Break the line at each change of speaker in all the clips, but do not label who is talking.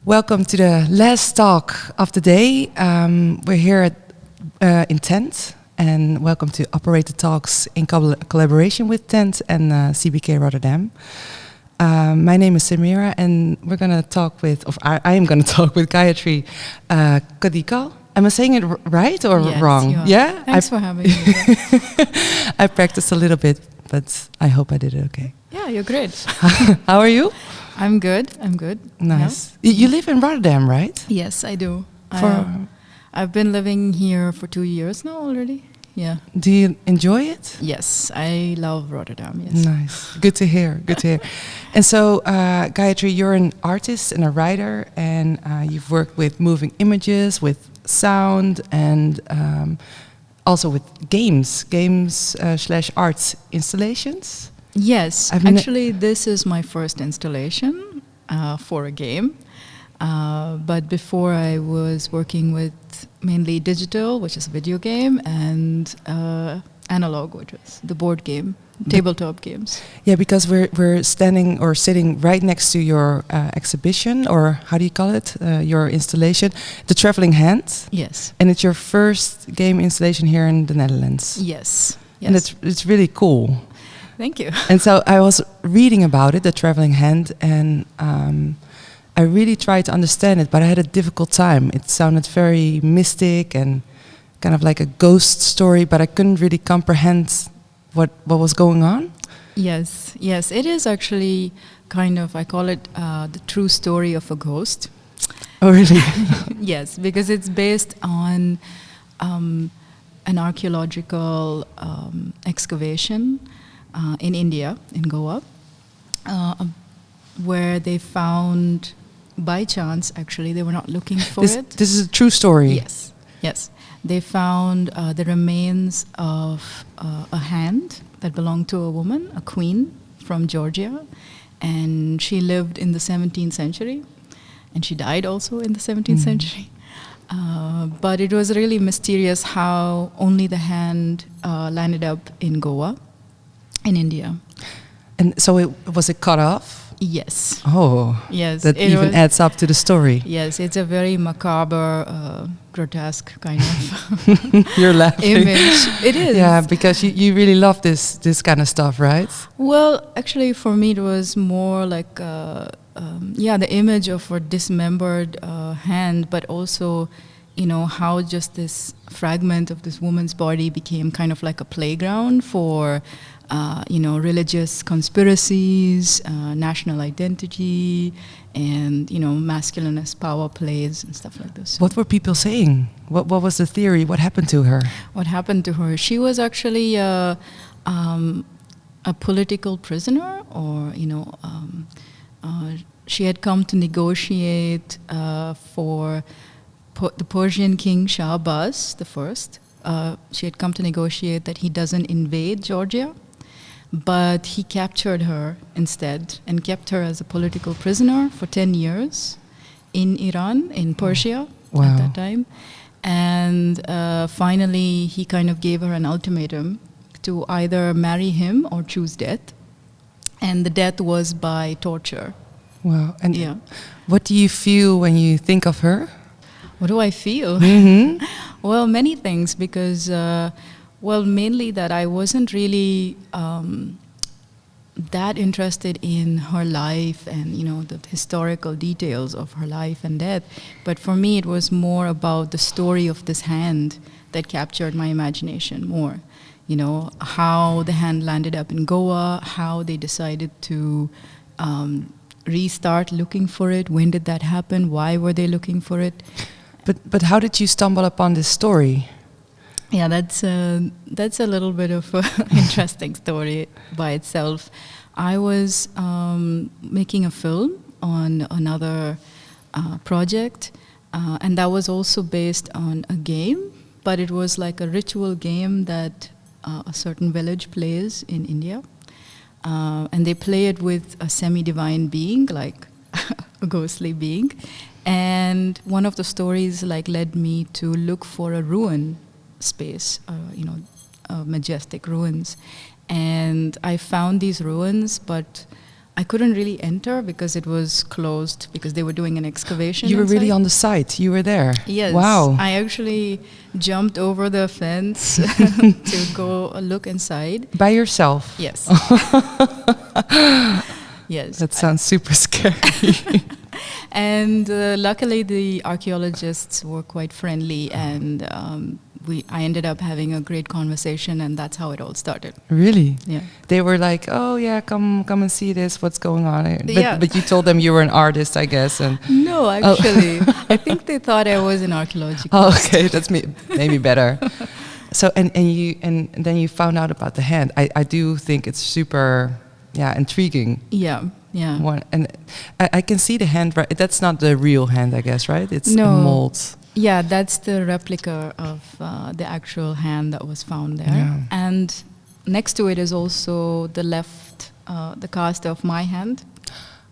Welcome to the last talk of the day. We're here in Tent, and welcome to Operator Talks in collaboration with Tent and CBK Rotterdam. My name is Samira, and we're going to talk with, I am going to talk with Gayatri Kadikal. Am I saying it right or wrong?
You are.
Yeah?
Thanks for having me.
I practiced a little bit, but I hope I did it okay.
Yeah, you're great.
How are you?
I'm good.
Nice. You live in Rotterdam, right?
Yes, I do.
I've
been living here for 2 years now already. Yeah.
Do you enjoy it?
Yes, I love Rotterdam. Yes.
Nice. Good to hear. And so, Gayatri, you're an artist and a writer, and you've worked with moving images, with sound, and also with games / arts installations.
Yes, actually, this is my first installation for a game. But before I was working with mainly digital, which is a video game, and analog, which is the board game, tabletop games.
Yeah, because we're standing or sitting right next to your exhibition, or how do you call it? Your installation, The Traveling Hand.
Yes.
And it's your first game installation here in the Netherlands.
Yes.
And it's really cool.
Thank you.
And so I was reading about it, The Traveling Hand, and I really tried to understand it, but I had a difficult time. It sounded very mystic and kind of like a ghost story, but I couldn't really comprehend what was going on.
Yes, it is actually kind of, I call it the true story of a ghost.
Oh, really?
Yes, because it's based on an archaeological excavation in India, in Goa, where they found, by chance, actually, they were not looking for it.
This is a true story?
Yes. They found the remains of a hand that belonged to a woman, a queen from Georgia, and she lived in the 17th century, and she died also in the 17th century. But it was really mysterious how only the hand landed up in Goa, in India.
And so was it cut off?
Yes.
Oh,
yes.
That even adds up to the story.
Yes, it's a very macabre, grotesque kind of
You're laughing.
image. It is.
Yeah, because you really love this kind of stuff, right?
Well, actually, for me, it was more like the image of a dismembered hand, but also, how just this fragment of this woman's body became kind of like a playground for religious conspiracies, national identity, and, masculinist power plays and stuff like this.
What were people saying? What was the theory? What happened to her?
What happened to her? She was actually a political prisoner, or, she had come to negotiate for the Persian king Shahbaz I. She had come to negotiate that he doesn't invade Georgia, but he captured her instead and kept her as a political prisoner for 10 years in Iran, in Persia at that time. And finally, he kind of gave her an ultimatum to either marry him or choose death. And the death was by torture.
Wow. And what do you feel when you think of her?
What do I feel?
Mm-hmm.
Well, many things, because mainly that I wasn't really that interested in her life and, the historical details of her life and death. But for me, it was more about the story of this hand that captured my imagination more. How the hand landed up in Goa, how they decided to restart looking for it. When did that happen? Why were they looking for it?
But how did you stumble upon this story?
Yeah, that's a little bit of an interesting story by itself. I was making a film on another project, and that was also based on a game, but it was like a ritual game that a certain village plays in India. And they play it with a semi-divine being, like a ghostly being. And one of the stories led me to look for a ruin space, majestic ruins. And I found these ruins, but I couldn't really enter because it was closed because they were doing an excavation.
You were really
inside.
on the site. You were there.
Yes.
Wow.
I actually jumped over the fence to go look inside.
By yourself.
Yes. Yes.
That sounds super scary.
And luckily, the archaeologists were quite friendly, and I ended up having a great conversation, and that's how it all started.
Really?
Yeah.
They were like, "Oh yeah, come and see this. What's going on?"
Yeah.
But you told them you were an artist, I guess. And
No, actually, I think they thought I was an archaeologist.
oh, okay, that's maybe better. So and then you found out about the hand. I do think it's super, intriguing.
Yeah, yeah.
And I can see the hand. Right, that's not the real hand, I guess, right? It's
No.
a mold.
Yeah, that's the replica of the actual hand that was found there.
Yeah.
And next to it is also the cast of my hand.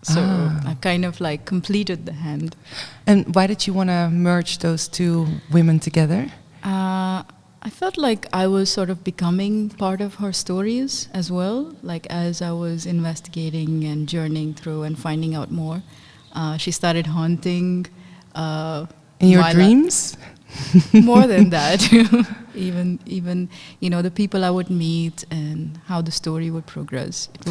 So I kind of like completed the hand.
And why did you want to merge those two women together?
I felt like I was sort of becoming part of her stories as well. Like as I was investigating and journeying through and finding out more, she started haunting.
In your
my
dreams?
More than that, even the people I would meet and how the story would progress. It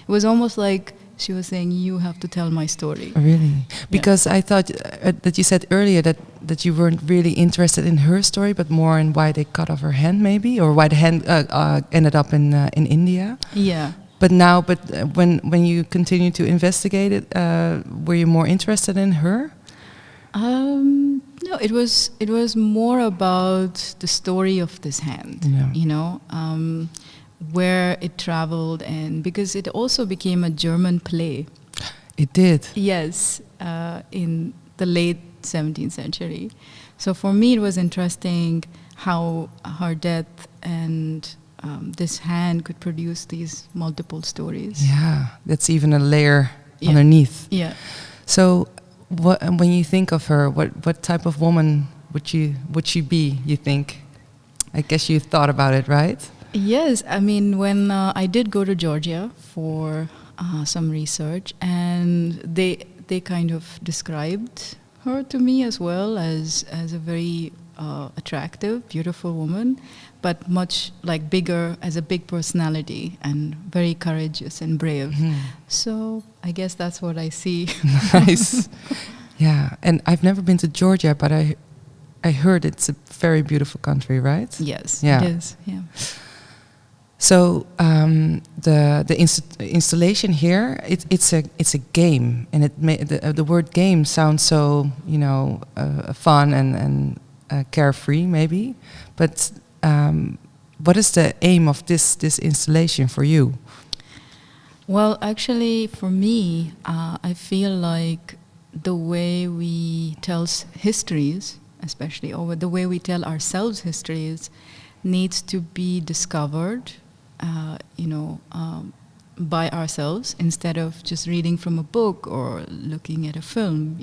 was almost like she was saying, "You have to tell my story."
Really? Because I thought that you said earlier that you weren't really interested in her story, but more in why they cut off her hand, maybe, or why the hand ended up in India.
Yeah.
But now, when you continue to investigate it, were you more interested in her?
No, it was more about the story of this hand.
Yeah.
Where it traveled, and because it also became a German play.
It did.
Yes, in the late 17th century. So for me, it was interesting how her death and this hand could produce these multiple stories.
Yeah, that's even a layer underneath.
Yeah.
So, when you think of her, what type of woman would she be? You think? I guess you thought about it, right?
Yes, I mean, when I did go to Georgia for some research, and they kind of described her to me as well as a very attractive, beautiful woman, but much like bigger, as a big personality and very courageous and brave.
Mm-hmm.
So I guess that's what I see.
Nice. Yeah, and I've never been to Georgia, but I heard it's a very beautiful country, right?
Yes,
Yeah.
it is. Yeah.
So the installation here, it's a game, and the word game sounds so fun and carefree maybe, but what is the aim of this installation for you?
Well, actually, for me, I feel like the way we tell histories, especially, or the way we tell ourselves histories, needs to be discovered, by ourselves instead of just reading from a book or looking at a film,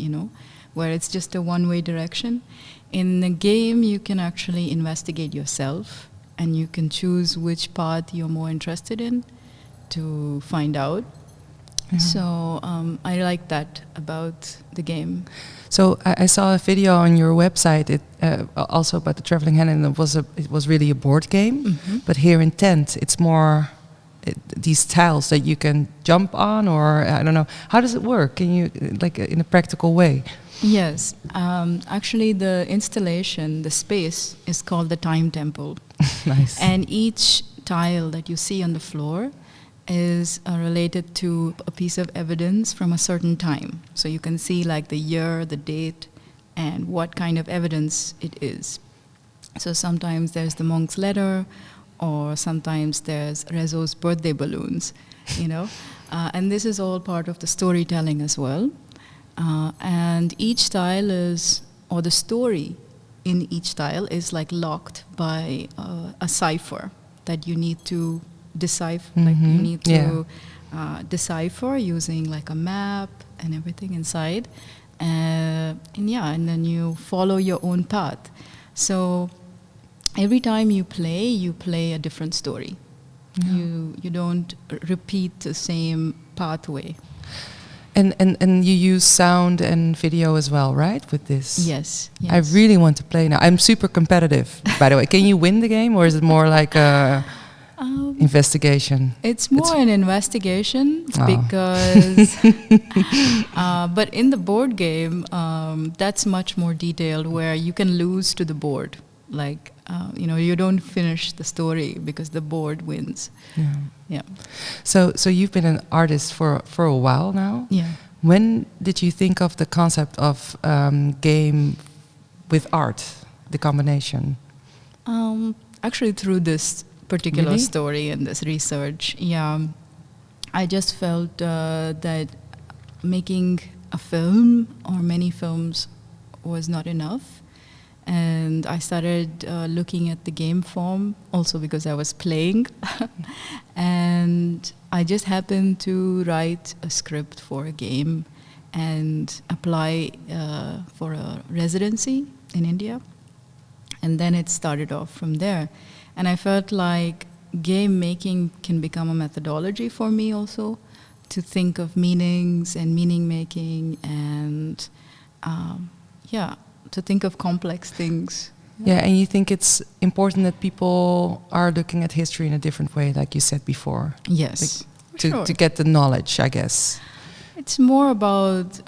where it's just a one-way direction. In a game, you can actually investigate yourself, and you can choose which path you're more interested in to find out. Yeah. So I like that about the game.
So I saw a video on your website, also about the traveling hand, and it was really a board game. Mm-hmm. But here in Tent, it's more these tiles that you can jump on, or I don't know. How does it work? Can you, like, in a practical way?
Yes, actually, the installation, the space, is called the Time Temple.
Nice.
And each tile that you see on the floor is related to a piece of evidence from a certain time. So you can see like the year, the date, and what kind of evidence it is. So sometimes there's the monk's letter, or sometimes there's Rezo's birthday balloons, and this is all part of the storytelling as well. And each tile or the story in each tile is like locked by a cipher that you need to decipher. Mm-hmm. Like you need to decipher using like a map and everything inside, and then you follow your own path. So every time you play a different story.
Yeah.
You don't repeat the same pathway.
And you use sound and video as well, right? With this.
Yes.
I really want to play now. I'm super competitive, by the way. Can you win the game, or is it more like a investigation?
It's more an investigation
Oh.
because, but in the board game, that's much more detailed, where you can lose to the board. Like, you don't finish the story because the board wins.
Yeah.
Yeah.
So you've been an artist for a while now.
Yeah.
When did you think of the concept of game with art, the combination?
Actually, through this particular
Really?
story and this research, yeah, I just felt that making a film or many films was not enough. And I started looking at the game form, also because I was playing. And I just happened to write a script for a game and apply for a residency in India. And then it started off from there. And I felt like game making can become a methodology for me also, to think of meanings and meaning making and, to think of complex things.
Yeah, and you think it's important that people are looking at history in a different way, like you said before.
Yes.
Like, to get the knowledge, I guess.
It's more about,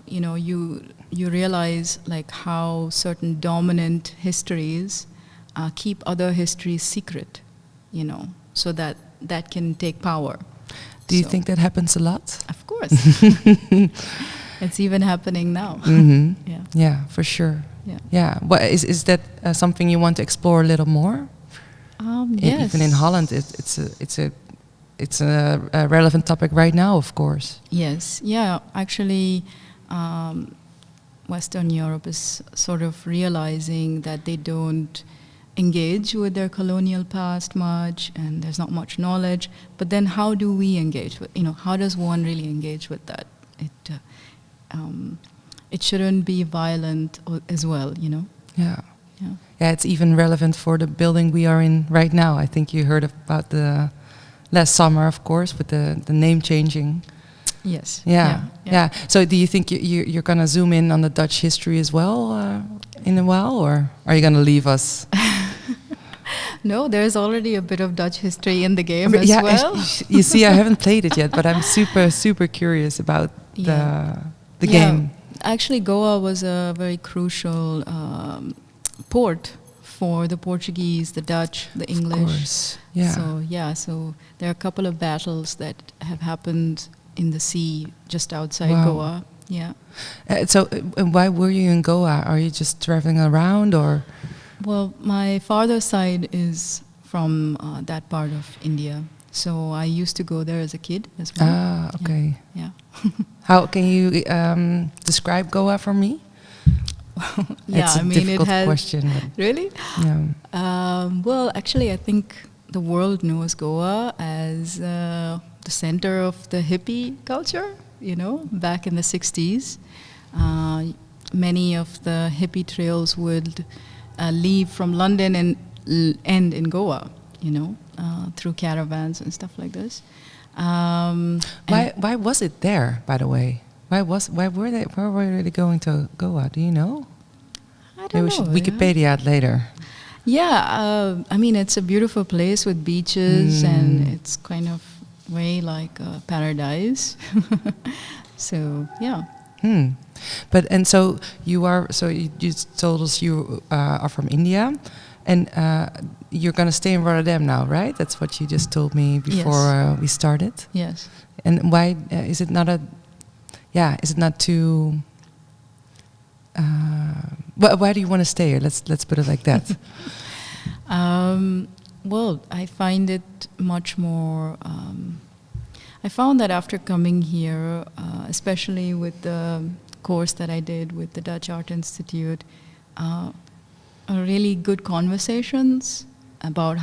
you realize like how certain dominant histories keep other histories secret, so that can take power.
Do you think that happens a lot?
Of course. It's even happening now.
Mm-hmm.
Yeah.
Yeah, for sure.
Yeah.
Yeah. Well, is that something you want to explore a little more?
Yes.
Even in Holland, it's a relevant topic right now, of course.
Yes. Yeah. Actually, Western Europe is sort of realizing that they don't engage with their colonial past much, and there's not much knowledge. But then, how do we engage with? How does one really engage with that? It shouldn't be violent as well.
Yeah.
Yeah.
Yeah, it's even relevant for the building we are in right now. I think you heard about the last summer, of course, with the name changing.
Yes.
Yeah. So do you think you're going to zoom in on the Dutch history as well in a while, or are you going to leave us?
No, there's already a bit of Dutch history in the game as well.
You see, I haven't played it yet, but I'm super curious about the game.
Actually, Goa was a very crucial port for the Portuguese, the Dutch, the English.
Of course. Yeah.
So there are a couple of battles that have happened in the sea just outside Goa. Yeah.
So why were you in Goa? Are you just traveling around, or?
Well, my father's side is from that part of India. So I used to go there as a kid as well.
Ah, okay.
Yeah.
How can you describe Goa for me?
Yeah,
it's a difficult question.
Really?
Yeah.
Well, actually, I think the world knows Goa as the center of the hippie culture, back in the 60s. Many of the hippie trails would leave from London and end in Goa, through caravans and stuff like this.
Why was it there, by the way? Where were they going to Goa? Do you know?
I don't
Maybe
know.
we should Wikipedia it later.
Yeah, it's a beautiful place with beaches, and it's kind of way like a paradise. So yeah.
But and so you told us you are from India, and you're going to stay in Rotterdam now, right? That's what you just told me before we started.
Yes.
And why is it not is it not too? Why do you want to stay here? Let's put it like that.
Well, I find it much more. I found that after coming here, especially with the course that I did with the Dutch Art Institute, really good conversations about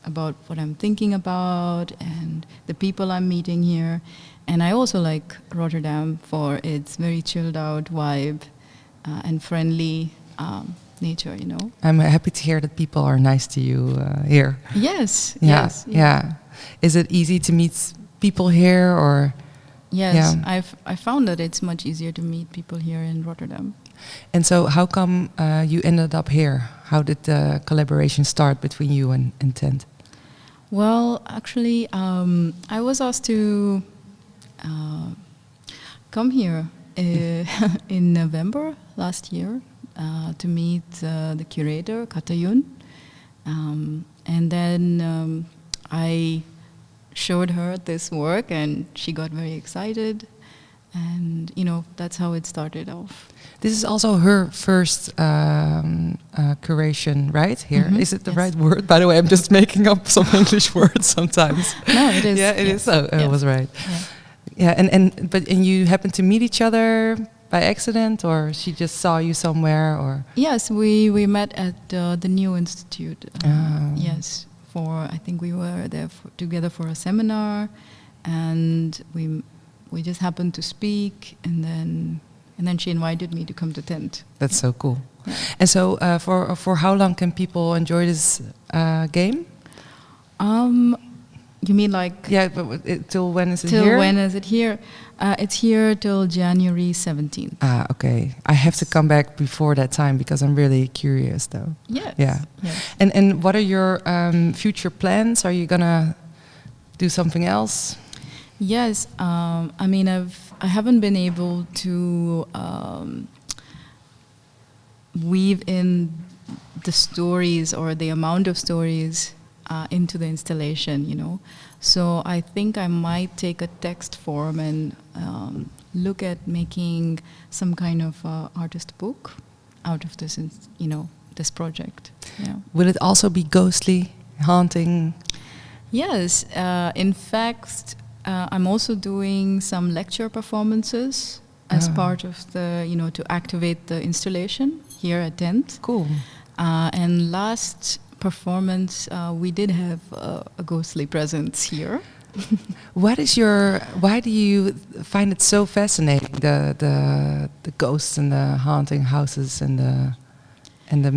about what I'm thinking about and the people I'm meeting here. And I also like Rotterdam for its very chilled out vibe and friendly nature, you know.
I'm happy to hear that people are nice to you here.
Yes,
Yeah,
yes.
yeah. Is it easy to meet people here, or?
Yes,
Yeah.
I found that it's much easier to meet people here in Rotterdam.
And so how come you ended up here? How did the collaboration start between you and Tent?
Well, actually, I was asked to come here in November last year to meet the curator, Katayun. And then I showed her this work and she got very excited. And, you know, that's how it started off.
This is also her first curation, right? Here, is it the right word? By the way, I'm just making up some English words sometimes.
No, it is.
Yeah, it is. Oh, I was right.
Yeah.
Yeah, and you happened to meet each other by accident, or she just saw you somewhere, or?
Yes, we met at the New Institute. Yes, I think we were there together for a seminar, and we just happened to speak, and then she invited me to come to Tent.
That's so cool. Yeah. And so for how long can people enjoy this game?
You mean like...
Yeah, but till when is it
here?
Till
when is it here? It's here till January 17th.
Ah, okay. I have to come back before that time because I'm really curious, though.
Yes.
Yeah.
Yes.
And what are your future plans? Are you gonna do something else?
Yes. I mean, I haven't been able to weave in the stories or the amount of stories into the installation, you know. So I think I might take a text form and look at making some kind of artist book out of this, you know, this project. Yeah.
Will it also be ghostly, haunting?
Yes. In fact, I'm also doing some lecture performances as part of the, you know, to activate the installation here at Tent.
Cool.
And last performance, we did have a ghostly presence here.
Why do you find it so fascinating, the ghosts and the haunting houses and the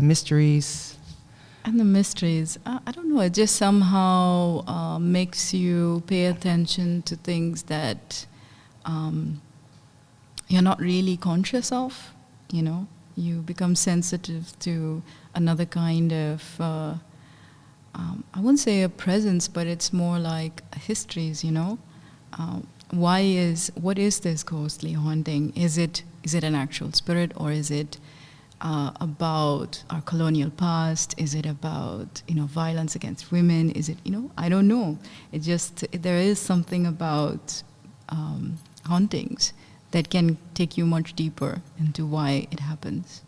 mysteries?
And the mysteries, I don't know, it just somehow makes you pay attention to things that you're not really conscious of, you know. You become sensitive to another kind of, I wouldn't say a presence, but it's more like histories, you know. What is this ghostly haunting? Is it an actual spirit, or is it about our colonial past? Is it about, you know, violence against women? Is it, you know, I don't know. It just, there is something about hauntings that can take you much deeper into why it happens.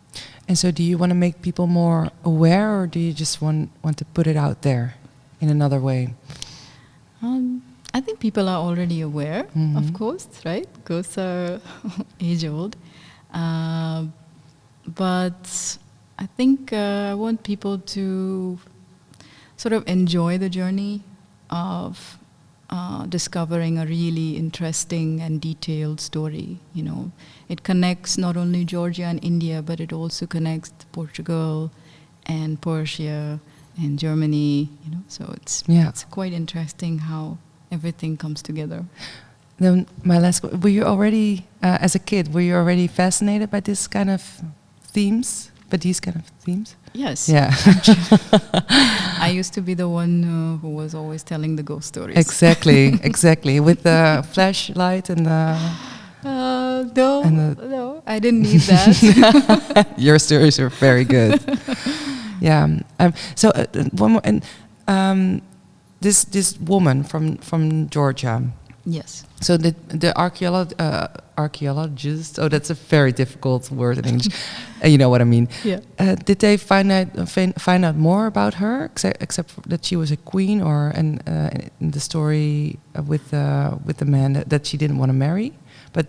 And so do you want to make people more aware, or do you just want to put it out there in another way?
I think people are already aware, of course, right? Ghosts are age-old. But I think I want people to sort of enjoy the journey of discovering a really interesting and detailed story, you know. It connects not only Georgia and India, but it also connects Portugal and Persia and Germany, you know. So it's quite interesting how everything comes together.
Then my last, were you already, as a kid, were you already fascinated by this kind of themes? By these kind of themes?
Yes.
Yeah.
I used to be the one who was always telling the ghost stories.
Exactly, exactly. With the flashlight and the...
No, I didn't need that.
Your stories are very good. Yeah. So one more, and this woman from Georgia.
Yes.
So the archaeologist. Oh, that's a very difficult word in English. You know what I mean.
Yeah.
Did they find out more about her, except that she was a queen, or in the story with the man that she didn't want to marry? But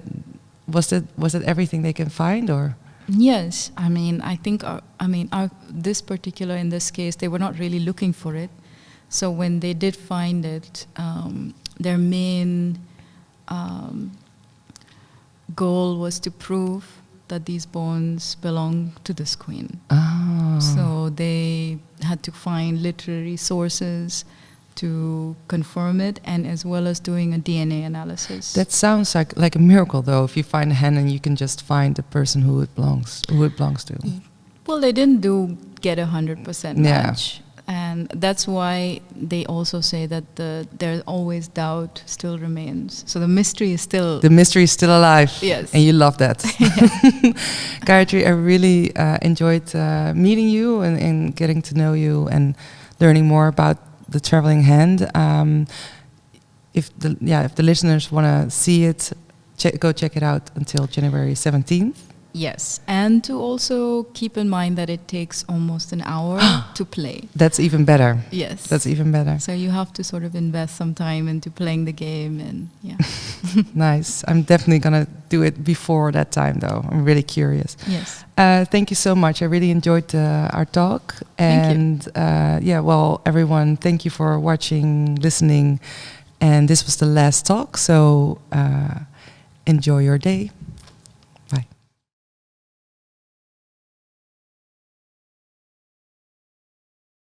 was that everything they can find, or?
Yes. I mean, I think. This particular, in this case, they were not really looking for it. So when they did find it, their main goal was to prove that these bones belong to this queen.
Ah.
So they had to find literary sources to confirm it, and as well as doing a DNA analysis.
That sounds like a miracle, though. If you find a hen and you can just find the person who it belongs to.
Well, they didn't get 100%
Yeah.
match, and that's why they also say that there's always doubt still remains. So the mystery is still.
The mystery is still alive.
Yes.
And you love that. Gayatri, I really enjoyed meeting you and getting to know you and learning more about the traveling hand. If the listeners want to see it, go check it out until January 17th.
Yes, and to also keep in mind that it takes almost an hour to play.
That's even better.
Yes.
That's even better.
So you have to sort of invest some time into playing the game, and yeah.
Nice. I'm definitely going to do it before that time, though. I'm really curious.
Yes.
Thank you so much. I really enjoyed our talk. And everyone, thank you for watching, listening. And this was the last talk. So enjoy your day. Bye.